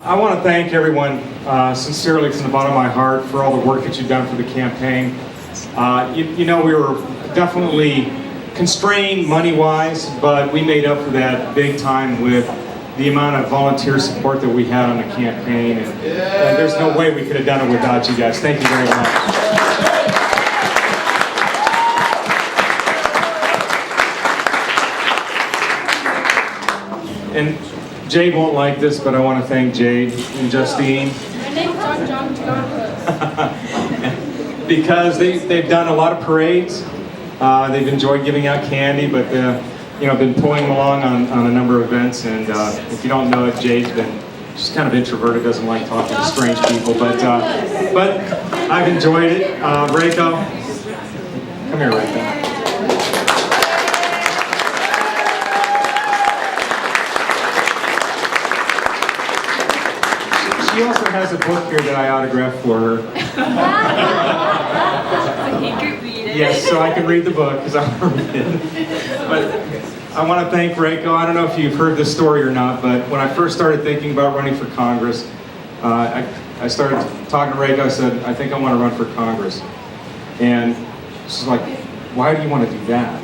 I want to thank everyone sincerely from the bottom of my heart for all the work that you've done for the campaign. You know, we were definitely constrained money-wise, but we made up for that big time with the amount of volunteer support that we had on the campaign, and there's no way we could have done it without you guys. Thank you very much. And Jade won't like this, but I want to thank Jade and Justine. Because they've done a lot of parades. They've enjoyed giving out candy, but been pulling along on a number of events. And if you don't know it, Jade's she's kind of introverted, doesn't like talking to strange people. But I've enjoyed it. Reiko, come here, Reiko. She also has a book here that I autographed for her. So he could read it. Yes, so I can read the book because I want to read it. But I want to thank Reiko. I don't know if you've heard this story or not, but when I first started thinking about running for Congress, I started talking to Reiko. I said, I think I want to run for Congress. And she's like, why do you want to do that?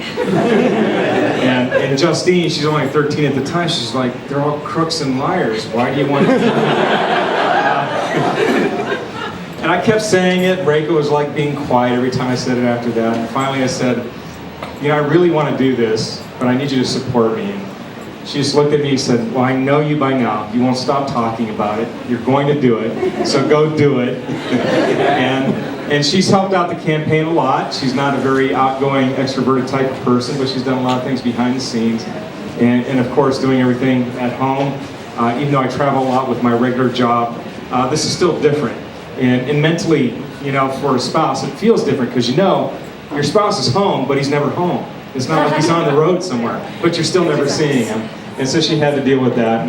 and Justine, she's only 13 at the time, she's like, they're all crooks and liars. Why do you want to do that? And I kept saying it. Reiko was like being quiet every time I said it after that. And finally I said, I really want to do this, but I need you to support me. And she just looked at me and said, well, I know you by now. You won't stop talking about it. You're going to do it, so go do it. And she's helped out the campaign a lot. She's not a very outgoing, extroverted type of person, but she's done a lot of things behind the scenes. And of course, doing everything at home. Even though I travel a lot with my regular job, this is still different. And mentally, for a spouse, it feels different because your spouse is home, but he's never home. It's not like he's on the road somewhere, but you're still never seeing him. And so she had to deal with that,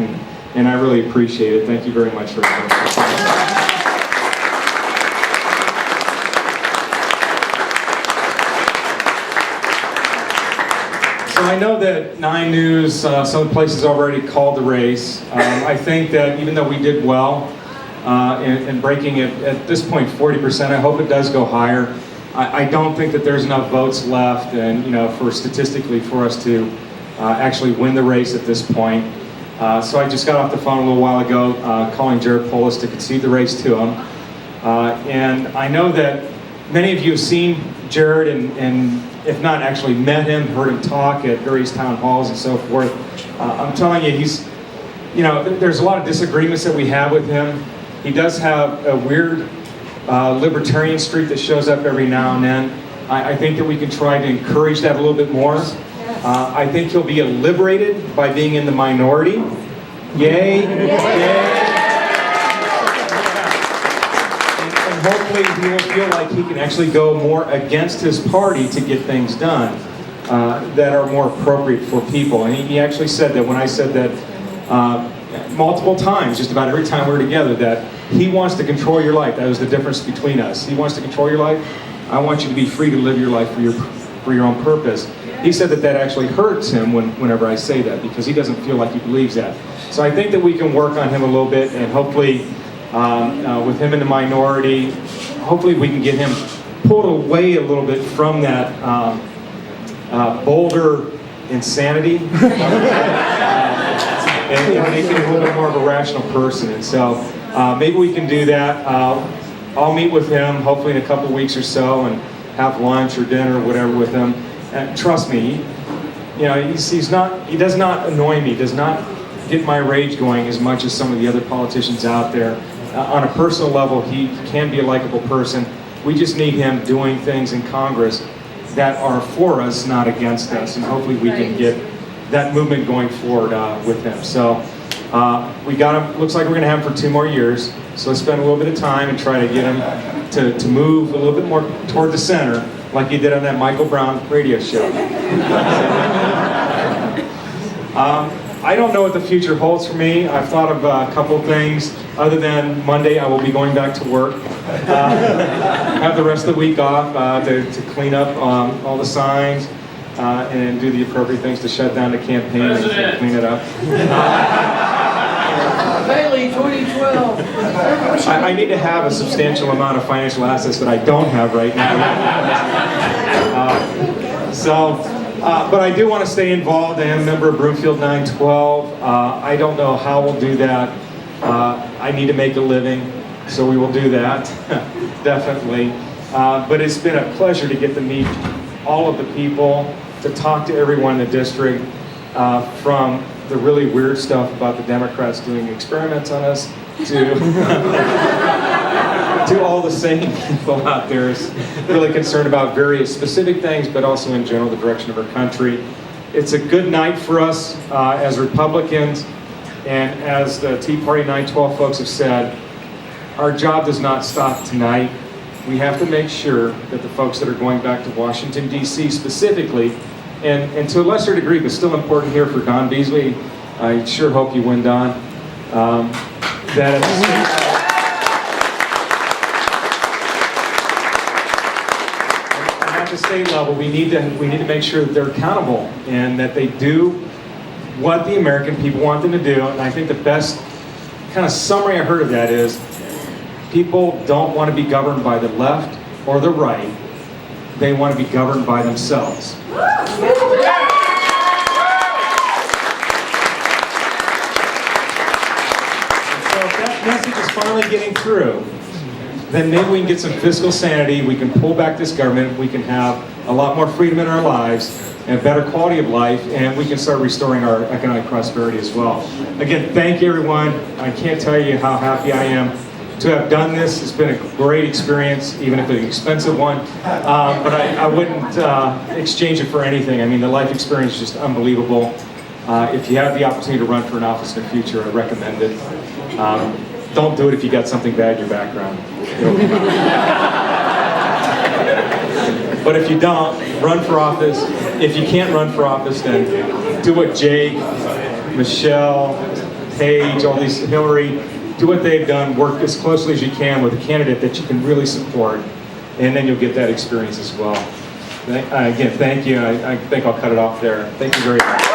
and I really appreciate it. Thank you very much for that. So I know that 9 News, some places already called the race. I think that even though we did well in breaking it at this point 40%, I hope it does go higher. I don't think that there's enough votes left, and statistically for us to actually win the race at this point. So I just got off the phone a little while ago, calling Jared Polis to concede the race to him. And I know that many of you have seen Jared and if not actually met him, heard him talk at various town halls and so forth. I'm telling you, there's a lot of disagreements that we have with him. He does have a weird libertarian streak that shows up every now and then. I think that we can try to encourage that a little bit more. I think he'll be liberated by being in the minority. Yay! Yay! And hopefully he will feel like he can actually go more against his party to get things done that are more appropriate for people. And he actually said that when I said that multiple times, just about every time we're together, that he wants to control your life. That was the difference between us. He wants to control your life. I want you to be free to live your life for your own purpose. He said that actually hurts him whenever I say that, because he doesn't feel like he believes that. So I think that we can work on him a little bit, and hopefully with him in the minority, hopefully we can get him pulled away a little bit from that Boulder insanity and make him a little bit more of a rational person. And so maybe we can do that. I'll meet with him hopefully in a couple weeks or so and have lunch or dinner or whatever with him. And trust me, he does not annoy me, does not get my rage going as much as some of the other politicians out there. On a personal level, he can be a likable person. We just need him doing things in Congress that are for us, not against us. And hopefully we can get that movement going forward with him. So we got him, looks like we're going to have him for 2 more years. So let's spend a little bit of time and try to get him to move a little bit more toward the center, like he did on that Michael Brown radio show. I don't know what the future holds for me. I've thought of a couple of things. Other than Monday, I will be going back to work. Have the rest of the week off to clean up all the signs and do the appropriate things to shut down the campaign and clean it up. Bailey 2012. I need to have a substantial amount of financial assets that I don't have right now. But I do want to stay involved. I am a member of Broomfield 912. I don't know how we'll do that. I need to make a living, so we will do that, definitely. But it's been a pleasure to get to meet all of the people, to talk to everyone in the district, from the really weird stuff about the Democrats doing experiments on us, to to all the sane people out there is really concerned about various specific things, but also in general the direction of our country. It's a good night for us as Republicans, and as the Tea Party 912 folks have said, our job does not stop tonight. We have to make sure that the folks that are going back to Washington, D.C. specifically, and to a lesser degree, but still important here for Don Beasley, I sure hope you win, Don, that at the state level, we need to make sure that they're accountable and that they do what the American people want them to do. And I think the best kind of summary I heard of that is people don't want to be governed by the left or the right. They want to be governed by themselves. So if that message is finally getting through, then maybe we can get some fiscal sanity, we can pull back this government, we can have a lot more freedom in our lives, and a better quality of life, and we can start restoring our economic prosperity as well. Again, thank you everyone. I can't tell you how happy I am to have done this. It's been a great experience, even if it's an expensive one, but I wouldn't exchange it for anything. I mean, the life experience is just unbelievable. If you have the opportunity to run for an office in the future, I recommend it. Don't do it if you got something bad in your background. But if you don't, run for office. If you can't run for office, then do what Jake, Michelle, Paige, all these, Hillary, do what they've done. Work as closely as you can with a candidate that you can really support, and then you'll get that experience as well. Again, thank you. I think I'll cut it off there. Thank you very much.